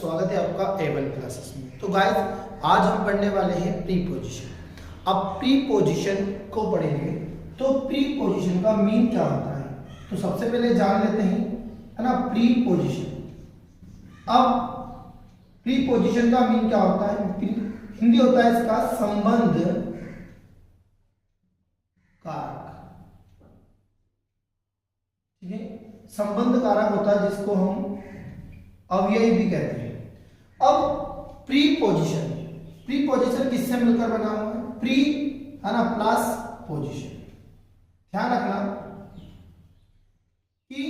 स्वागत है आपका A1 क्लासेस में। तो गाइस आज हम पढ़ने वाले हैं प्रीपोजिशन। अब प्रीपोजिशन को पढ़ेंगे तो प्रीपोजिशन का मीन क्या होता है तो सबसे पहले जान लेते हैं, है ना, प्रीपोजिशन। अब प्रीपोजिशन का मीन क्या होता है? हिंदी होता है इसका संबंध कारक। ठीक है, संबंध कारक होता है जिसको हम अव्ययी भी कहते हैं। अब प्रीपोजिशन किससे मिलकर बना हुआ है? प्री, है ना, प्लस पोजिशन। ध्यान रखना कि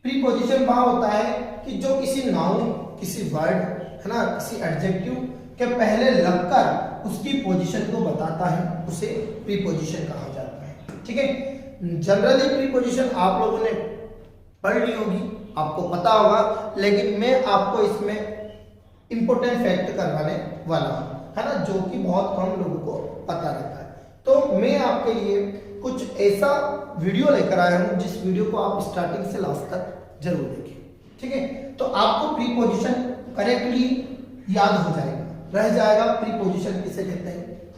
प्रीपोजिशन वहां होता है कि जो किसी नाउन, किसी वर्ड, है ना, किसी एडजेक्टिव के पहले लगकर उसकी पोजीशन को बताता है, उसे प्रीपोजिशन कहा जाता है। ठीक है, जनरली प्रीपोजिशन आप लोगों ने पढ़ ली होगी, आपको पता होगा, लेकिन मैं आपको इसमें इंपॉर्टेंट फैक्ट करवाने वाला हूं, है ना, जो कि बहुत कम लोगों को पता रहता है। तो मैं आपके लिए कुछ ऐसा वीडियो लेकर आया हूं जिस वीडियो को आप स्टार्टिंग से लास्ट तक जरूर देखें। ठीक है, तो आपको प्रीपोजिशन करेक्टली याद हो जाएगा, रह जाएगा। प्रीपोजिशन किसे कहते हैं?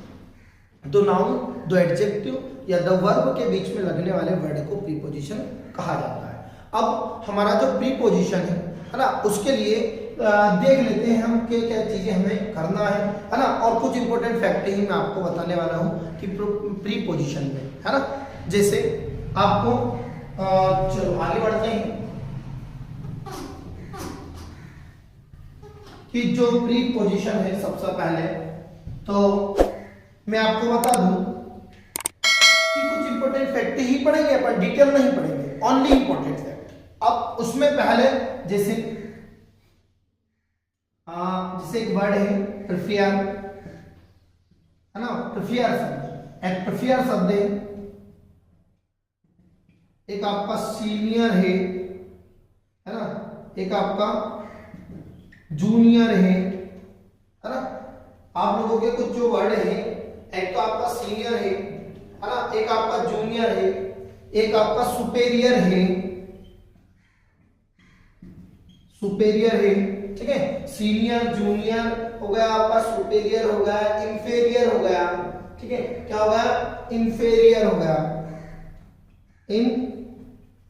दो नाउन, दो एडजेक्टिव या दो वर्ब के बीच में लगने वाले वर्ड को प्रीपोजिशन कहा जाता है। अब हमारा जो प्रीपोजिशन है ना, उसके लिए देख लेते हैं हम क्या क्या चीजें हमें करना है ना, और कुछ इंपॉर्टेंट फैक्ट ही मैं आपको बताने वाला हूं कि प्रीपोजिशन में, है ना। जैसे आपको चलो आगे बढ़ते हैं कि जो प्रीपोजिशन है, सबसे पहले तो मैं आपको बता दूं कि कुछ इंपॉर्टेंट फैक्ट ही पढ़ेंगे अपन, डिटेल नहीं पढ़ेंगे, ओनली इंपॉर्टेंट फैक्ट। अब उसमें पहले जैसे एक वर्ड है प्रेफियर, है ना, प्रेफियर शब्द, एक प्रेफियर शब्द है, एक आपका सीनियर है ना, एक आपका जूनियर है ना। आप लोगों के कुछ जो वर्ड है, एक तो आपका सीनियर है ना, एक आपका जूनियर है, एक आपका सुपेरियर है, सुपेरियर है। ठीक है, सीनियर, जूनियर हो गया आपका, सुपेरियर हो गया, इंफेरियर हो गया। ठीक है, क्या हो गया? इंफेरियर हो गया, इंफेरियर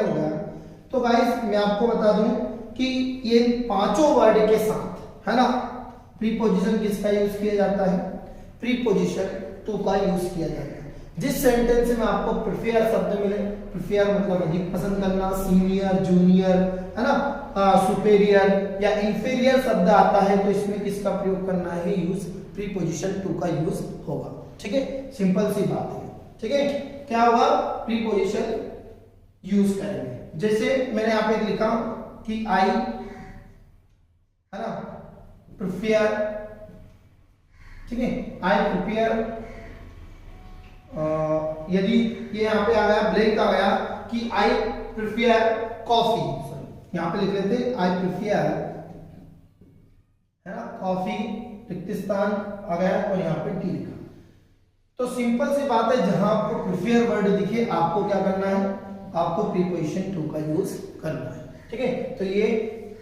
हो गया। तो गाइस मैं आपको बता दूं कि ये पांचों वर्ड के साथ, है ना, प्रीपोजिशन किसका यूज किया जाता है? प्रीपोजिशन टू का यूज किया जाता है। जिस सेंटेंस में आपको प्रेफियर शब्द मिले, प्रेफियर मतलब अधिक पसंद करना, सीनियर, जूनियर, है ना, सुपेरियर या इंफीरियर शब्द आता है, तो इसमें किसका प्रयोग करना है? यूज प्रीपोजिशन टू का यूज होगा। ठीक है, सिंपल सी बात है। ठीक है, क्या होगा? प्रीपोजिशन यूज करेंगे। जैसे मैंने यहाँ पे लिखा कि आई, है ना, प्रेफियर। ठीक है, आई प्रेफियर, यदि ये यहाँ पे आ गया, ब्लैंक आ गया कि आई प्रेफियर कॉफी, सॉरी यहाँ पे लिख लेते आई प्रेफियर, है ना, कॉफी, रिक्त स्थान आ गया और यहाँ पे टी लिखा। तो सिंपल सी बात है, जहां आपको प्रेफियर वर्ड दिखे आपको क्या करना है? आपको प्रीपोजिशन टू का यूज करना है। ठीक है, तो ये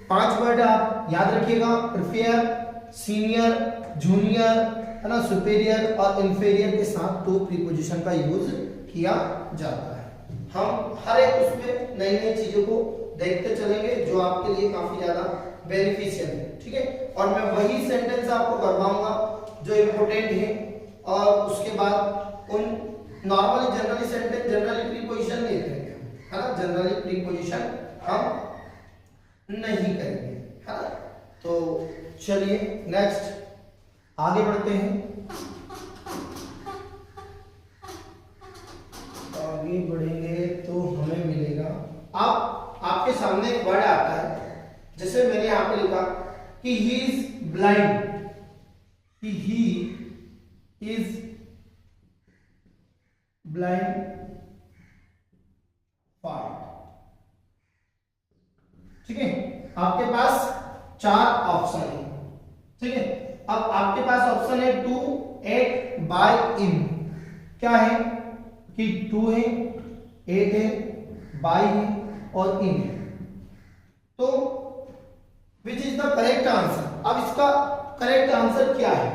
पांच वर्ड आप याद रखिएगा, प्रेफियर, सीनियर, जूनियर, है ना, सुपेरियर और इंफीरियर के साथ तो प्रीपोजिशन का यूज किया जाता है। हम हर एक उसमें नई नई चीजों को देखते चलेंगे जो आपके लिए काफी ज्यादा बेनिफिशियल है। ठीक है, और मैं वही सेंटेंस आपको करवाऊंगा जो इंपॉर्टेंट है, और उसके बाद उन normally generally sentence, generally preposition नहीं करेंगे, है ना, जनरली प्रीपोजिशन हम नहीं करेंगे, है ना। तो चलिए नेक्स्ट आगे बढ़ते हैं। आगे बढ़ेंगे तो हमें मिलेगा, आपके सामने एक वर्ड आता है, जैसे मैंने यहां पे लिखा कि ही इज ब्लाइंड, कि ही इज ब्लाइंड फाइव। ठीक है, आपके पास चार ऑप्शन है। ठीक है, अब आपके पास ऑप्शन है टू, एट, बाय, इन। क्या है कि टू है, एट है, बाय है और इन है। तो which is the correct answer. अब इसका करेक्ट आंसर क्या है,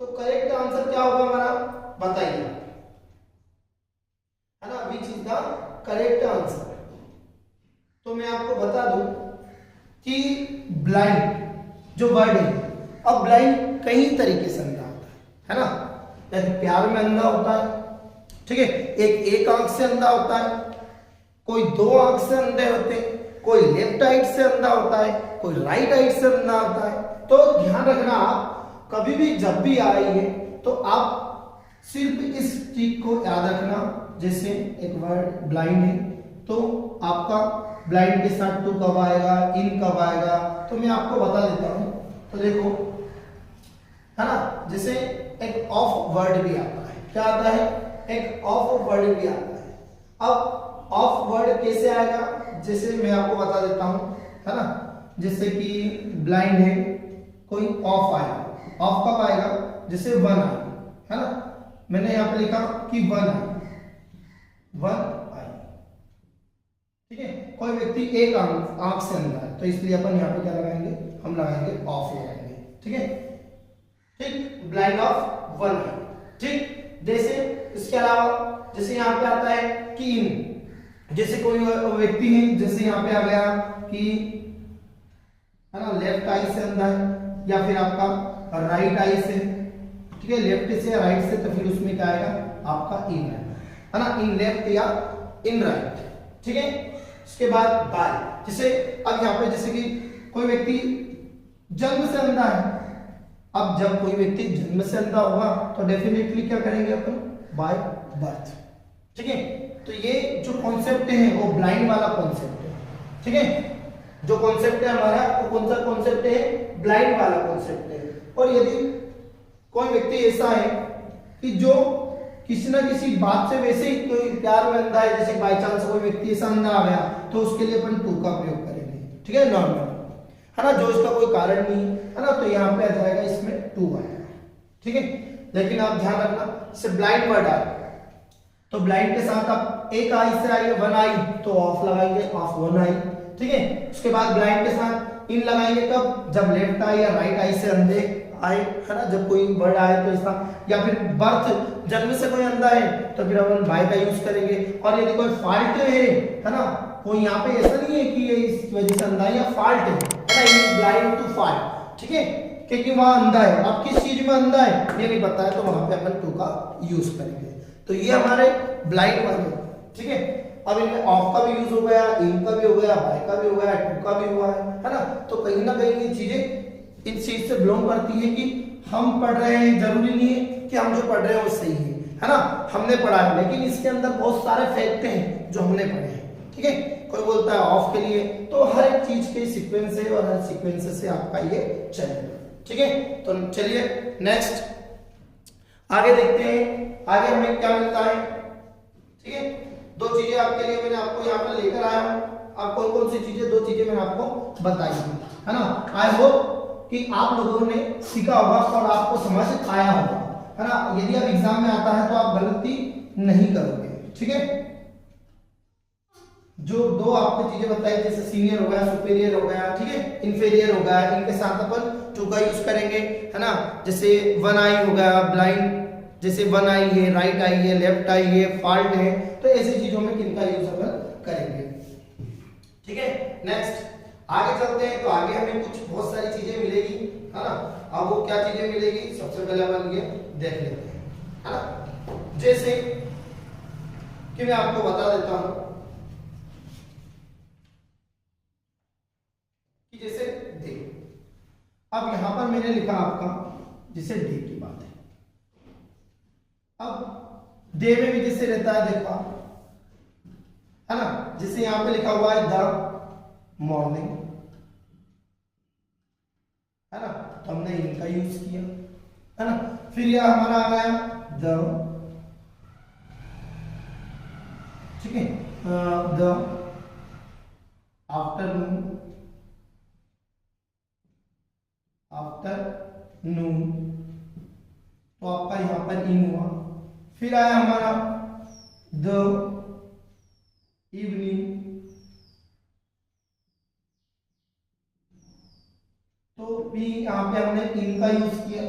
तो करेक्ट आंसर क्या होगा हमारा, बताइए, है ना, which is the correct answer. तो मैं आपको बता दूं कि ब्लाइंड जो वर्ड है, अब ब्लाइंड कई तरीके से अंधा होता है ना, जैसे प्यार में अंधा होता है, ठीक है, एक आंख से अंधा होता है, कोई दो आंख से अंधे होते हैं, कोई लेफ्ट आइट से अंधा होता है, कोई राइट आइट से अंधा होता है। तो ध्यान रखना, आप कभी भी जब भी आएंगे तो आप सिर्फ इस ट्रिक को याद रखना। जैसे एक वर्ड ब्लाइंड है तो आपका ब्लाइंड के साथ टू कब आएगा, इन कब आएगा, तो मैं आपको बता देता हूं। तो देखो, है ना, जैसे एक ऑफ वर्ड भी आता है, क्या आता है, एक ऑफ वर्ड भी आता है। अब ऑफ वर्ड कैसे आएगा, जैसे मैं आपको बता देता हूं, है ना, जैसे कि ब्लाइंड है, कोई ऑफ आएगा, ऑफ कब आएगा, जैसे वन आएगा, है ना, मैंने यहां पे लिखा कि वन आई, ठीक है, कोई व्यक्ति एक आंख से अंधा है, तो इसलिए अपन यहाँ पे क्या लगाएंगे, हम लगाएंगे ऑफ लगाएंगे, ठीक है, ठीक, ब्लाइंड ऑफ वन है, ठीक। जैसे इसके अलावा जैसे यहाँ पे आता है कि इन, जैसे कोई व्यक्ति है, जैसे यहाँ पे आ गया कि, है ना, लेफ्ट आई से अंधा है, या फिर आपका राइट आई से, ठीक है, लेफ्ट से या राइट से, तो फिर उसमें क्या आएगा, आपका इन है ना, इन लेफ्ट या इन राइट, ठीक है। इसके बाद बाय, जैसे अब यहाँ पे जैसे कि कोई व्यक्ति जन्म से अंधा है, अब जब कोई व्यक्ति जन्म से अंधा होगा तो डेफिनेटली क्या करेंगे अपन, बाय बर्थ, ठीक है। तो ये जो कॉन्सेप्ट है वो ब्लाइंड वाला कॉन्सेप्ट है, ठीक है, जो कॉन्सेप्ट है हमारा वो कौन सा कॉन्सेप्ट है, ब्लाइंड वाला कॉन्सेप्ट है। और यदि कोई व्यक्ति ऐसा है कि जो किसी ना किसी बात से वैसे ही कोई प्यार में अंधा है, जैसे बाई चांस कोई व्यक्ति ऐसा अंधा आ गया, तो उसके लिए अपन टू का प्रयोग करेंगे, ठीक है, नॉर्मल, है ना, जो इसका कोई कारण नहीं है ना, तो यहाँ पे आ जाएगा, इसमें टू आएगा, ठीक है। लेकिन आप ध्यान रखना, जैसे ब्लाइंड वर्ड आए तो ब्लाइंड के साथ आप एक आई से आइए, वन आई, तो ऑफ लगाएंगे, ऑफ वन आई, ठीक है। उसके बाद ब्लाइंड के साथ इन लगाएंगे कब, जब लेफ्ट आई या राइट आई से अंधे आए, है ना, जब कोई वर्ड आए तो इसका, या फिर बर्थ, जन्म से कोई अंधा है तो फिर अपन बाय का यूज करेंगे। और यदि कोई फॉल्ट है ना, कोई यहाँ पे ऐसा नहीं है कि ये इस वजह से अंधा है या फॉल्ट है ना, इज ब्लाइंड टू फॉल्ट, ठीक है, क्योंकि वहां अंधा है, अब किस चीज में अंधा है ये नहीं पता है, तो वहां पे अपन टू का यूज करेंगे। तो ये हमारे ब्लाइंड वाले, ठीक है। अब इनमें ऑफ का भी यूज हो गया, इन का भी हो गया, बाय का भी हो गया, टू का भी हुआ है ना। तो कहीं ना कहीं ये चीजें इस चीज से बिलोंग करती है कि हम पढ़ रहे हैं, जरूरी नहीं है कि हम जो पढ़ रहे हैं वो सही है ना, हमने पढ़ा है, लेकिन इसके अंदर बहुत सारे फैक्ट हैं जो हमने पढ़े हैं, ठीक है। कोई बोलता है ऑफ के लिए, तो हर एक चीज के सीक्वेंस है और हर सीक्वेंस से आपका ये चलेगा, ठीक है। तो चलिए नेक्स्ट आगे देखते हैं, आगे हमें क्या मिलता है, ठीक है। दो चीजें आपके लिए मैंने आपको यहाँ पर लेकर आया हूँ, आप कौन कौन सी चीजें, दो चीजें मैंने आपको बताई है ना। आई होप कि आप लोगों ने सीखा होगा और आपको समझ आया होगा, है ना। यदि अब एग्जाम में आता है तो आप गलती नहीं करोगे, ठीक है। जो दो आपको चीजें बताई, जैसे सीनियर हो गया, सुपीरियर हो गया, ठीक है, इंफीरियर हो गया, इनके साथ अपन टू का यूज करेंगे, है ना। जैसे वन आई हो गया ब्लाइंड, जैसे वन आई है, राइट आई है, लेफ्ट आई है, फॉल्ट है, तो ऐसी चीजों में किनका यूज अपन करेंगे, ठीक है। नेक्स्ट आगे चलते हैं, तो आगे हमें कुछ बहुत सारी चीजें मिलेगी, है ना। अब वो क्या चीजें मिलेगी, सबसे पहले अपन ये देख लेते हैं, है ना। जैसे कि मैं आपको बता देता हूं कि जैसे डे, अब यहां पर मैंने लिखा आपका जैसे डे की बात है, अब डे में भी जैसे रहता है, देखो है ना, जैसे यहां पे लिखा हुआ है द मॉर्निंग, है ना, तो हमने इनका यूज किया, है ना। फिर यह हमारा आ गया द, ठीक है, द आफ्टरनून, आफ्टरनून, तो आपका यहां पर इन हुआ। फिर आया हमारा द इवनिंग, पी यहाँ पे हमने इन का यूज किया,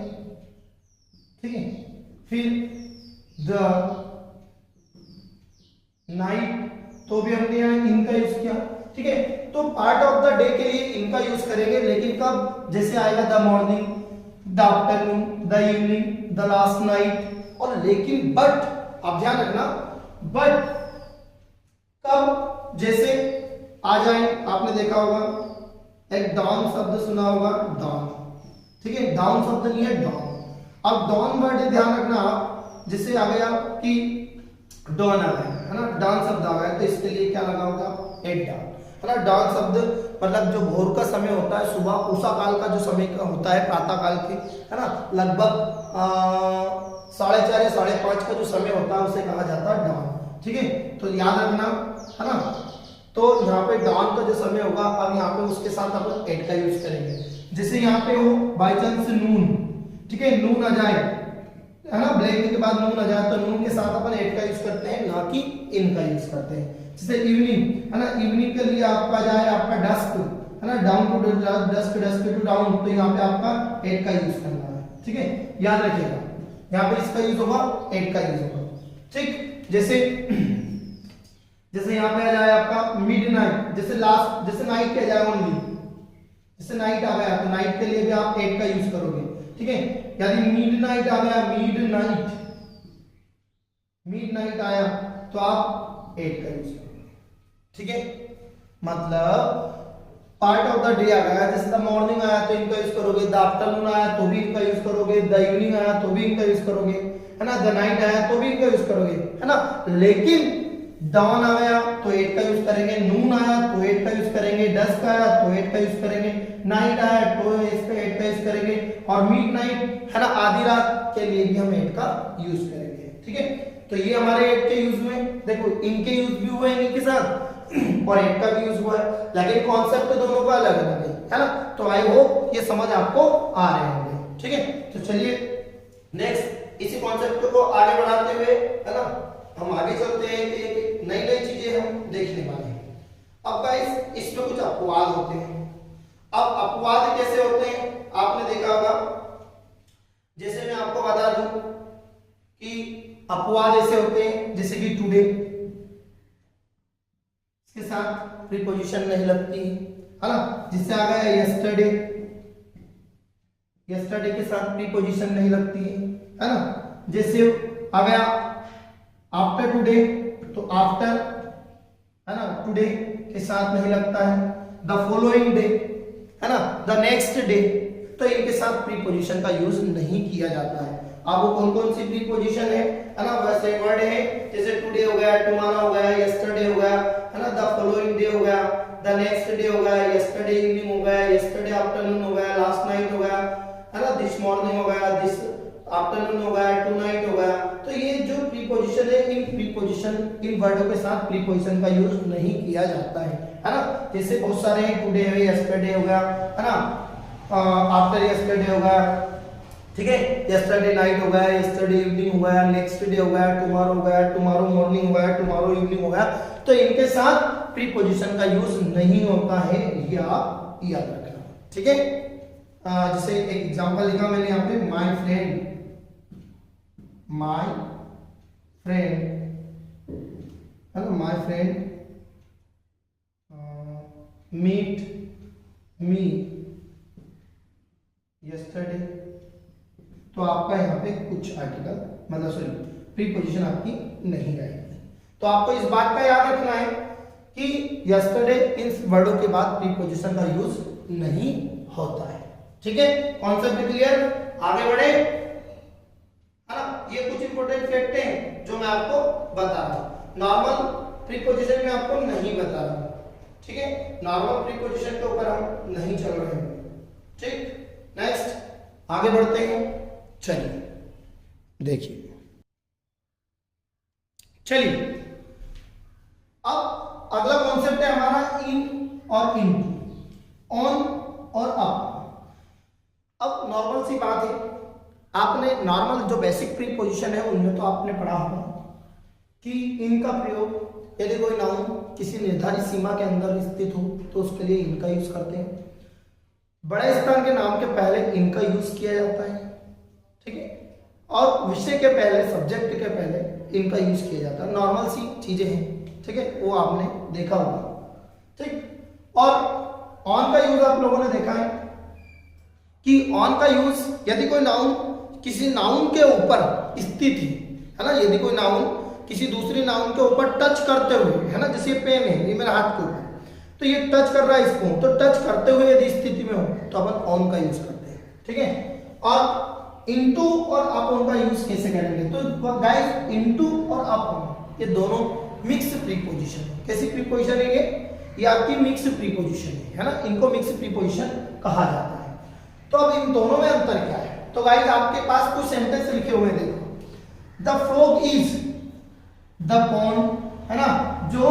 ठीक है। फिर द नाइट, तो भी हमने यहाँ इन का यूज किया, ठीक है। तो पार्ट ऑफ द डे के लिए इनका यूज करेंगे, लेकिन कब, जैसे आएगा the morning, the afternoon, the evening, the last night, और लेकिन बट आप ध्यान रखना, बट कब जैसे आ जाए, आपने देखा होगा एक डाउन शब्द सुना होगा, डाउन, ठीक है, डाउन शब्द नहीं है, डाउन। अब डाउन वर्ड ध्यान रखना आप, जैसे आ गया कि डॉन आ गया है ना, डाउन शब्द आ गया, तो इसके लिए क्या लगा होगा, एट डाउन, है ना। डाउन शब्द मतलब जो भोर का समय होता है, सुबह उषा काल का जो समय का होता है, प्रातः काल के, है ना, लगभग 4:30 या 5:30 का जो समय होता है उसे कहा जाता है डाउन, ठीक है। तो याद रखना, है ना। तो यहाँ पे डाउन का जो समय होगा, अब यहाँ पे उसके साथ अपन एट का यूज करेंगे। जैसे यहाँ पे हो बाई चांस नून, ठीक है, नून आ जाए, है ना, ब्लैक के बाद नून आ जाए, तो नून के साथ अपन एट का यूज करते हैं, ना कि इन का यूज करते हैं। जैसे इवनिंग, है ना, इवनिंग के लिए आपका जाए आपका डस्क, है ना, dawn to dusk, dusk to dawn, तो यहाँ पे आपका एट का यूज करना है, ठीक है, याद रखिएगा। यहाँ पे इसका यूज होगा, एट का यूज होगा, ठीक। जैसे यहाँ पे आ जाए आपका मिडनाइट, जैसे लास्ट, जैसे नाइट के जाए ओनली, जैसे नाइट आ गया तो नाइट के लिए भी आप एट का यूज करोगे, ठीक है। यदि मिडनाइट आ गया, मिडनाइट, मिडनाइट आया तो आप एट का यूज करोगे, ठीक है। मतलब पार्ट ऑफ द डे आ गया, जैसे द मॉर्निंग आया तो इनका यूज करोगे, द आफ्टरनून आया तो भी इनका यूज करोगे, द इवनिंग आया तो भी इनका यूज करोगे, है ना, द नाइट आया तो भी इनका यूज करोगे, है ना। लेकिन डाउन आ गया तो एट का यूज करेंगे, नून आया तो एट का यूज करेंगे, डस्क आया तो एट का यूज करेंगे, नाइट आया तो इसका एट का यूज करेंगे, और मिडनाइट, है ना, आधी रात के लिए भी हम एट का यूज करेंगे, ठीक है। तो ये हमारे एट के यूज हुए, देखो इनके यूज भी हुए इनके साथ और एट का भी यूज हुआ है, लेकिन कॉन्सेप्ट तो दोनों का अलग अलग है ना। तो आई होप ये समझ आपको आ रहे होंगे, ठीक है। तो चलिए नेक्स्ट इसी कॉन्सेप्ट को आगे बढ़ाते हुए, है ना, हम आगे चलते हैं कि नई नई चीजें हम देखने वाले हैं। अब गाइस इसमें कुछ अपवाद होते हैं। अब अपवाद कैसे होते हैं, आपने देखा होगा, जैसे मैं आपको बता दूं कि अपवाद ऐसे होते हैं, जैसे कि टुडे, इसके साथ प्रीपोजिशन नहीं लगती है ना। जिससे आ गया यस्टरडे, यस्टरडे के साथ प्रीपोजिशन नहीं लगती है ना। जैसे आ गया आफ्टर टुडे, तो आफ्टर, है ना, टुडे के साथ नहीं लगता है। द फॉलोइंग डे, है ना, द नेक्स्ट डे, तो इनके साथ प्रीपोजिशन का यूज नहीं किया जाता है। अब वो कौन कौन सी प्रीपोजिशन है ना, वैसे वर्ड है, जैसे टुडे हो गया, टुमारो हो गया, यस्टरडे हो गया, है ना, द फॉलोइंग डे हो गया, द नेक्स्ट डे हो गया, यस्टरडे इवनिंग हो गया, यस्टरडे आफ्टरनून हो गया, लास्ट नाइट हो गया, है ना, दिस मॉर्निंग हो गया, दिस आफ्टरनून हो गया, टू नाइट हो गया। तो ये जो प्रीपोजिशन है, इन प्रीपोजिशन, इन वर्डों के साथ प्रीपोजिशन का यूज नहीं किया जाता है ना। जैसे बहुत सारे हैं, टुडे है, यस्टरडे हो गया, है ना, आफ्टर यस्टरडे हो गया, ठीक है, यस्टरडे नाइट हो गया, यस्टरडे इवनिंग हो गया, नेक्स्ट डे हो गया, टुमारो हो गया, टुमारो मॉर्निंग हो गया, टुमारो इवनिंग हो गया। तो इनके साथ प्रीपोजिशन का यूज नहीं होता है, ये आप याद रखना, ठीक है। जैसे एक एग्जांपल लिखा मैंने यहाँ पे, माय फ्रेंड, माय फ्रेंड, है ना, my friend meet me yesterday. तो आपका यहाँ पे कुछ आर्टिकल, मतलब सॉरी, प्रीपोजिशन आपकी नहीं आएगी। तो आपको इस बात का याद रखना है कि यस्टरडे इन वर्डों के बाद प्रीपोजिशन का यूज नहीं होता है, ठीक है। कॉन्सेप्ट क्लियर, आगे बढ़े, है ना। ये कुछ इंपॉर्टेंट फैक्ट हैं जो मैं आपको बता रहा हूं, नॉर्मल प्रीपोजिशन में आपको नहीं बता रहा हूं, ठीक है। नॉर्मल प्रीपोजिशन के ऊपर हम नहीं चल रहे हैं, ठीक। नेक्स्ट आगे बढ़ते हैं, चलिए देखिए, चलिए अब अगला कॉन्सेप्ट है हमारा इन और इनटू, ऑन और अप। अब नॉर्मल सी बात है, आपने नॉर्मल जो बेसिक प्रीपोजिशन है उनमें तो आपने पढ़ा होगा कि इनका प्रयोग यदि कोई नाउन किसी निर्धारित सीमा के अंदर स्थित हो तो उसके लिए इनका यूज करते हैं। बड़े स्थान के नाम के पहले इनका यूज किया जाता है, ठीक है, और विषय के पहले, सब्जेक्ट के पहले इनका यूज किया जाता है। नॉर्मल सी चीजें हैं, ठीक है, वो आपने देखा होगा, ठीक। और ऑन का यूज आप लोगों ने देखा है कि ऑन का यूज यदि कोई नाउन किसी नाउन के ऊपर स्थित है ना, यदि कोई नाउन किसी दूसरी नाउन के ऊपर टच करते हुए, है ना, जैसे ये पेन है, ये मेरा हाथ के ऊपर, तो ये टच कर रहा है इसको, तो टच करते हुए यदि स्थिति में हो तो अपन ऑन का यूज करते हैं, ठीक है। और इनटू और अपॉन का यूज कैसे करेंगे, तो गाइस इनटू और अपॉन ये दोनों मिक्स प्रीपोजिशन है। कैसी प्रीपोजिशन है ये आपकी मिक्स प्रीपोजिशन है ना, इनको मिक्स प्रीपोजिशन कहा जाता है। तो अब इन दोनों में अंतर क्या है, तो गाइस आपके पास कुछ सेंटेंस लिखे हुए हैं, देखो, the frog is the pond, है ना, जो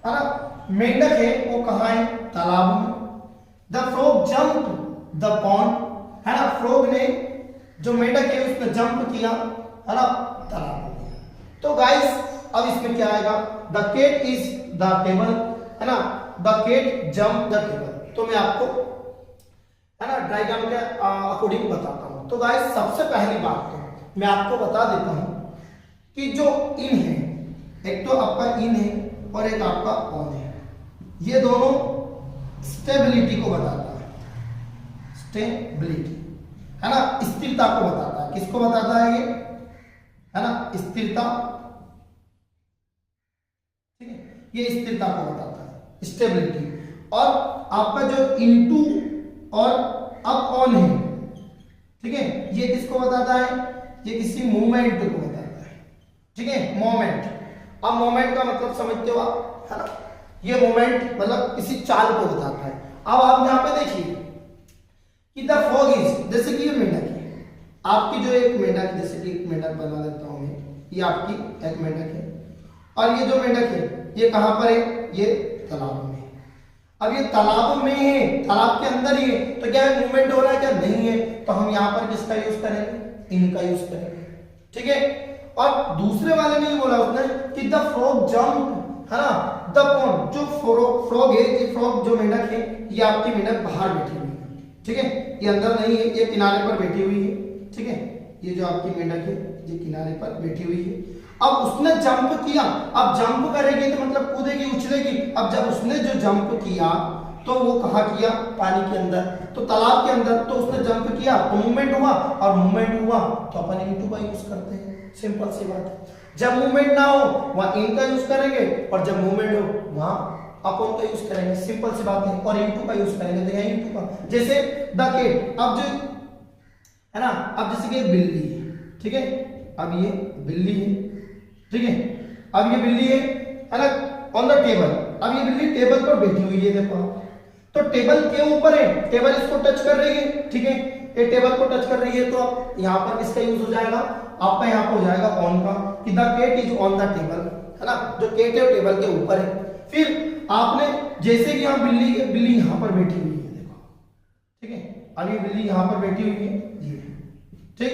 है ना मेंढक है वो कहाँ है, तालाब में। The frog jump the pond, है ना, फ्रॉग ने जो मेंढक है उसने जंप किया, है ना, तालाब में। तो गाइस अब इसमें क्या आएगा, the cat is the table, है ना, the cat jump the table. तो मैं आपको, है ना, डायग्राम के अकॉर्डिंग बताता हूं। तो गाइस सबसे पहली बात तो मैं आपको बता देता हूं कि जो इन है, एक तो आपका इन है और एक आपका ऑन है, ये दोनों स्टेबिलिटी को बताता है, स्टेबिलिटी, है ना, स्थिरता को बताता है। किसको बताता है ये, है ना, स्थिरता, ठीक है, ये स्थिरता को बताता है, स्टेबिलिटी। और आपका जो इनटू और अप ऑन है, ठीक है, ये किसको बताता है, ये किसी मूवमेंट को बताता है, ठीक है, मोमेंट। अब मोमेंट का मतलब समझते हो आप, है ना, ये मोमेंट मतलब किसी चाल को बताता है। अब आप यहाँ पे देखिए कि द फ्रॉग इज, जैसे कि ये मेंढक है, आपकी जो एक मेंढक, जैसे कि एक मेंढक बना देता हूं मैं, ये आपकी एक मेंढक है, और ये जो मेंढक है ये कहां पर है, ये तालाब में। अब ये तालाब में है, तालाब के अंदर ही है, तो क्या मूवमेंट हो रहा है, क्या नहीं है, तो हम यहाँ पर किसका यूज करेंगे, इनका यूज करेंगे, ठीक है। और दूसरे वाले में ये बोला उसने कि द फ्रॉग जंप, है ना, द पॉन्ड, जो फ्रॉग है, ये फ्रॉग जो मेंढक है, ये आपकी मेंढक बाहर बैठी हुई है, ठीक है, ये अंदर नहीं है, ये किनारे पर बैठी हुई है, ठीक है, ये जो आपकी मेंढक है ये किनारे पर बैठी हुई है। अब उसने जंप किया, अब जंप करेगी तो मतलब कूदेगी, उछलेगी। अब जब उसने जो जंप किया तो वो कहाँ किया, पानी के अंदर, तो तालाब के अंदर, तो उसने जंप किया तो मूवमेंट हुआ, और मूवमेंट हुआ तो अपन इनटू का यूज करते हैं, सिंपल सी बात है। जब मूवमेंट ना हो वहां इन का यूज करेंगे, और जब मूवमेंट हो वहां अपॉन का यूज करेंगे, सिंपल सी बात है। और इनटू का यूज करेंगे तो यहाँ इनटू का, जैसे द केट, अब जो है ना, अब जैसे कि बिल्ली है, ठीक है, अब ये बिल्ली है, ठीक है, अब ये बिल्ली है ना, ऑन द टेबल, अब ये बिल्ली टेबल पर बैठी हुई है, देखो, तो टेबल के ऊपर है, टेबल इसको टच कर रही है, ठीक है, ये टेबल को टच कर रही है, तो अब यहाँ पर किसका यूज हो जाएगा, आपका यहाँ पर हो जाएगा ऑन का, कि the cat is on the table, है ना, जो केट है टेबल के ऊपर है। फिर आपने जैसे कि यहाँ बिल्ली यहाँ पर बैठी हुई है, देखो, ठीक है, अब ये बिल्ली यहाँ पर बैठी हुई है, ये, ठीक,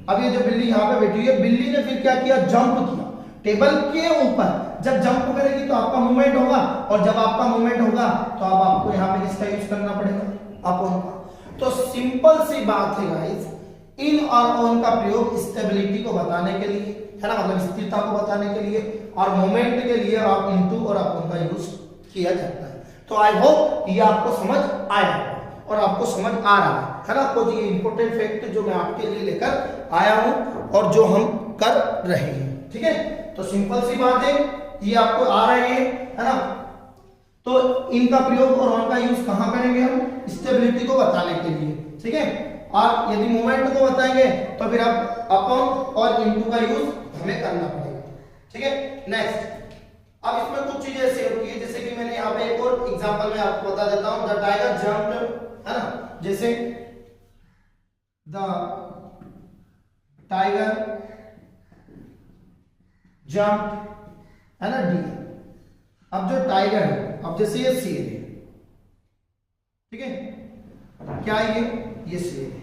अब ये जो बिल्ली यहाँ पे बैठी हुई है, बिल्ली ने फिर क्या किया, जंप किया टेबल के ऊपर। जब जंप करेगी तो आपका मूवमेंट होगा, और जब आपका मूवमेंट होगा तो अब आपको यहाँ पे किसका यूज करना पड़ेगा, अपॉन का। तो सिंपल सी बात है गाइस, इन और ऑन का प्रयोग स्टेबिलिटी को बताने के लिए, है ना, मतलब स्थिरता को बताने के लिए, और मोमेंट के लिए आप इनटू और अपॉन का यूज किया जाता है। तो आई होप ये आपको समझ आया और आपको समझ आ रहा है ना, कुछ ये इंपॉर्टेंट फैक्ट जो मैं आपके लिए लेकर आया हूं और जो हम कर रहे हैं, ठीक है। तो सिंपल सी बात है, ये आपको आ रहे हैं, है ना। तो इनका प्रयोग और ऑन का यूज कहां करेंगे हम, स्टेबिलिटी को बताने के लिए, ठीक है। और यदि मोमेंट को बताएंगे तो फिर आप अपॉन और इनटू का यूज हमें करना पड़ेगा, ठीक है। नेक्स्ट, अब इसमें कुछ चीजें ऐसी होती है, जैसे कि मैंने यहाँ पे एक और एग्जांपल में आपको बता देता हूं, द टाइगर जंप्ड, है ना, जैसे द टाइगर जंप्ड, है ना, डियर। अब जो टाइगर है, अब जैसे ये शेर है, ठीक है, क्या ये शेर है,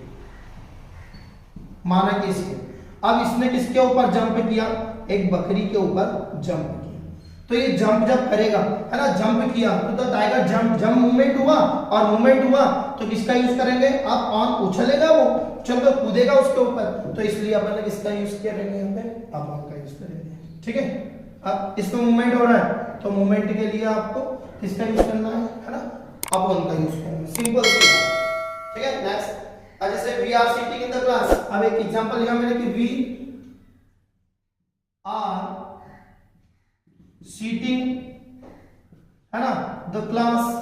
माना कि शेर, अब इसने किसके ऊपर जंप किया, एक बकरी के ऊपर जंप किया, तो ये जंप जब करेगा, है ना, जंप किया तो the tiger jump, jump movement हुआ और मूवमेंट हुआ तो किसका यूज करेंगे, आप ऑन, उछलेगा वो, चलो कूदेगा उसके ऊपर, तो इसलिए अपन ने किसका यूज करेंगे, यहाँ पे आप ऑन का यूज करेंगे। ठीक है, अब इसमें मूवमेंट हो रहा है तो मूवमेंट के लिए आपको किसका यूज करना है ना, आप ऑन का यूज करेंगे, सिंपल सी। ठीक है, नेक्स्ट जैसे we are sitting in the class, अब एक एग्जांपल लिया मैंने कि वी आर सीटिंग, है ना, द क्लास,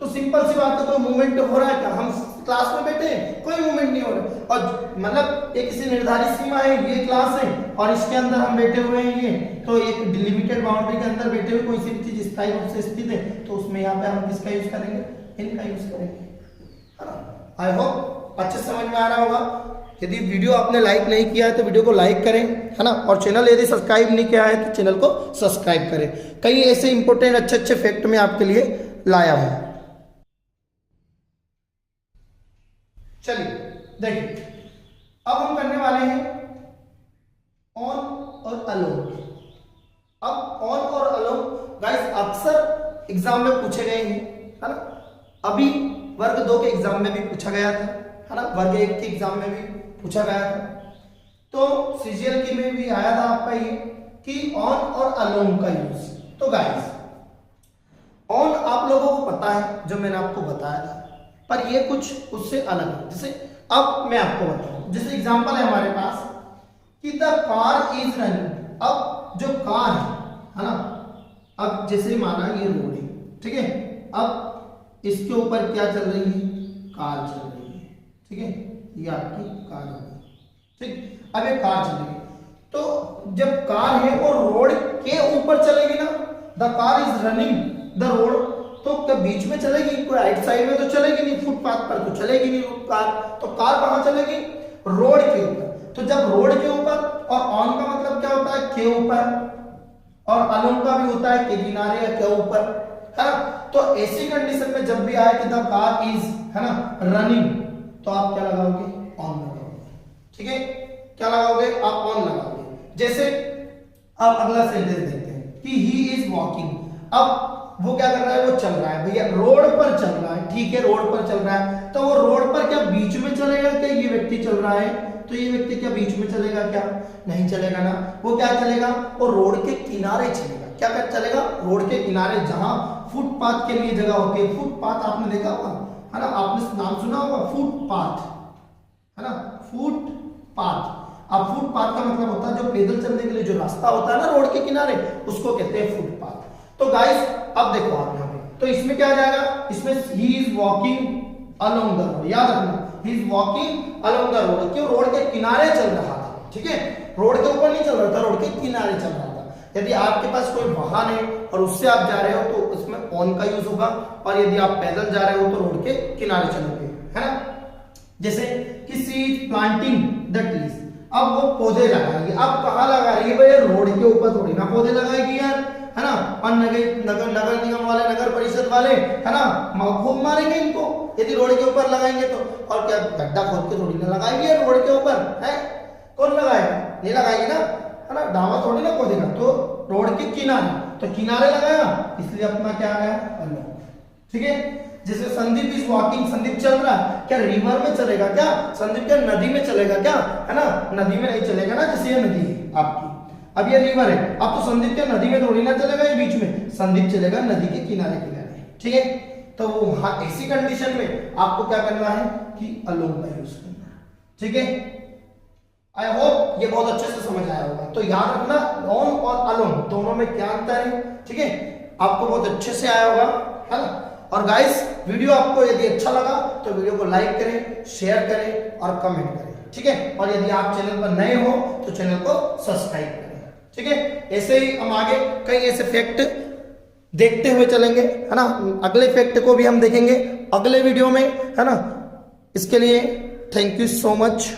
तो सिंपल सी बात है, कोई मूवमेंट हो रहा है क्या, हम क्लास में बैठे हैं, कोई मूवमेंट नहीं हो रहा, और मतलब एक किसी निर्धारित सीमा है, ये क्लास है और इसके अंदर हम बैठे हुए हैं, ये तो एक डिलिमिटेड बाउंड्री के अंदर बैठे हुए, कोई सी भी चीज स्थायी रूप से स्थित है, तो उसमें यहाँ पे हम किसका यूज करेंगे, इनका यूज करेंगे, है ना। आई होप अच्छे समझ में आ रहा होगा। यदि वीडियो आपने लाइक नहीं किया है तो वीडियो को लाइक करें, है ना, और चैनल यदि सब्सक्राइब नहीं किया है तो चैनल को सब्सक्राइब करें। कई ऐसे इंपॉर्टेंट अच्छे अच्छे फैक्ट मैं आपके लिए लाया हूं। चलिए देखिए, अब हम करने वाले हैं ऑन और अलोन। अब ऑन और अलोन गाइस अक्सर एग्जाम में पूछे गए हैं, है ना, अभी वर्ग 2 के एग्जाम में भी पूछा गया था, है ना, वर्ग 1 के एग्जाम में भी पूछा गया था, तो सीजीएल की में भी आया था आपका ये कि ऑन और अलोन का यूज। तो गाइस ऑन आप लोगों को पता है जो मैंने आपको बताया था, पर ये कुछ उससे अलग है। जैसे अब मैं आपको बताऊं, जैसे एग्जांपल है हमारे पास कि द कार इज रनिंग, अब जो कार है ना, अब जैसे माना ये रोड है, ठीक है, अब इसके ऊपर क्या चल रही है, कार चल रही है, ठीक है, ये आपकी कार होगी, ठीक, अब ये कार चल रही है, तो जब कार है वो रोड के ऊपर चलेगी ना, the car is running the road, तो क्या बीच में चलेगी, कोई राइट साइड में तो चलेगी नहीं, फुटपाथ पर तो चलेगी नहीं कार, तो कार कहां चलेगी, रोड के ऊपर। तो जब रोड के ऊपर, और ऑन का मतलब क्या होता है, के ऊपर, और अलोन का भी होता है के किनारे या के ऊपर, है ना, तो ऐसी कंडीशन में जब भी आए कि द कार इज, है ना, रनिंग, तो आप क्या लगाओगे, ऑन लगाओगे, ठीक है, क्या लगाओगे, आप ऑन लगाओगे। जैसे आप अगला सेंटेंस देखते हैं कि ही इज वॉकिंग, अब वो क्या कर रहा है, वो चल रहा है, भैया रोड पर चल रहा है, ठीक है, रोड पर चल रहा है, तो वो रोड पर क्या बीच में चलेगा क्या, ये व्यक्ति चल रहा है, तो ये व्यक्ति क्या बीच में चलेगा क्या, नहीं चलेगा ना, वो क्या चलेगा, वो रोड के किनारे चलेगा, क्या कर चलेगा, रोड के किनारे, जहां फुटपाथ के लिए जगह होती है, फुटपाथ आपने देखा होगा, है ना, आपने नाम सुना होगा फुटपाथ, है ना, फुटपाथ। अब फुटपाथ का मतलब होता है जो पैदल चलने के लिए जो रास्ता होता है ना रोड के किनारे, उसको कहते हैं फुटपाथ। तो गाइस अब देखो आप यहाँ पे, तो इसमें क्या आ जाएगा, इसमें he is walking along the road, याद रखना, he is walking along the road, क्यों, रोड के किनारे चल रहा था, ठीक है, रोड के ऊपर नहीं चल रहा था, रोड के किनारे चल रहा था। यदि आपके पास कोई वाहन है और उससे आप जा रहे हो तो उसमें ऑन का यूज होगा, और यदि आप पैदल जा रहे हो तो रोड के किनारे चलोगे, है ना। जैसे कि she is planting the trees, अब वो पौधे लगाएगी, अब कहाँ लगा रही है भैया, रोड के ऊपर थोड़ी ना पौधे लगाएगी यार, है ना, और नगर निगम वाले, नगर परिषद वाले, है ना, खूब मारेंगे इनको यदि रोड के ऊपर लगाएंगे तो, और क्या गड्ढा खोद के थोड़ी ना लगाएंगे रोड के ऊपर, है, कौन लगाएगा, नहीं लगाएगी ना, है ना, डावा थोड़ी ना खोदेगा, तो रोड के किनारे, तो किनारे लगाया, इसलिए अपना क्या आ गया, अलोंग, ठीक है। जैसे संदीप इज वॉकिंग, संदीप चल रहा है, क्या रिवर में चलेगा क्या, संदीप क्या नदी में चलेगा क्या, है ना, नदी में नहीं चलेगा ना, जैसे ये नदी है आपकी, अब ये रिवर है, अब तो संदीप क्या नदी में थोड़ी ना चलेगा, ये बीच में, संदीप चलेगा नदी के किनारे किनारे, ठीक है। तो वहां ऐसी कंडीशन में आपको क्या करना है कि अलोंग का यूज करना है, ठीक है। आई होप ये बहुत अच्छे से समझ आया होगा। तो याद रखना ऑन और अलोंग दोनों में क्या अंतर है, ठीक है, आपको बहुत अच्छे से आया होगा, है ना। और गाइस वीडियो आपको यदि अच्छा लगा तो वीडियो को लाइक करें, शेयर करें और कमेंट करें, ठीक है। और यदि आप चैनल पर नए हो तो चैनल को सब्सक्राइब करें, ठीक है। ऐसे ही हम आगे कई ऐसे फैक्ट देखते हुए चलेंगे, है ना, अगले फैक्ट को भी हम देखेंगे अगले वीडियो में, है ना। इसके लिए थैंक यू सो मच।